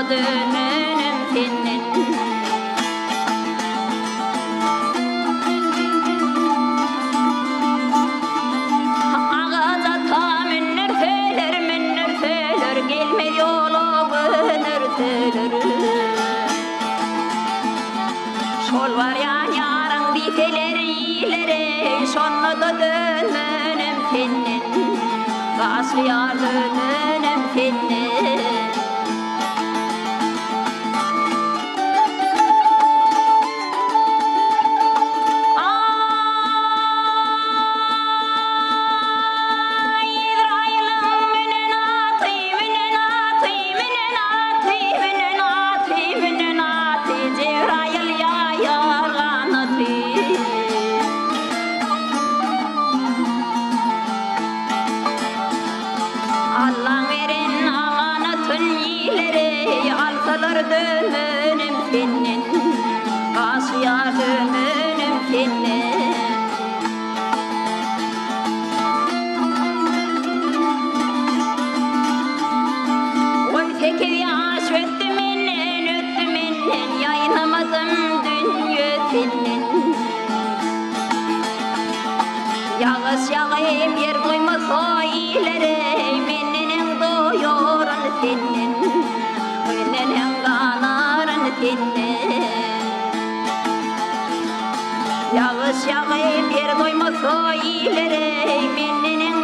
sonunda dönünüm senin. Ağaca ta minner söyler gelme yolumun örtülür. Şol var ya yarın biteler ileri sonunda dönünüm senin. Gaslıya dönünüm senin. Allah verin amanatın ileri alsalar dönünüm senin. Kasıya dönünüm senin. On sekiz yaş öttüm innen yayınamadım dünya senin. Yağış yağayım yer koymaz o ileri doyorun senin, önünen kanarın senin. Yağış yağayım yer doymaz o ileri, beninin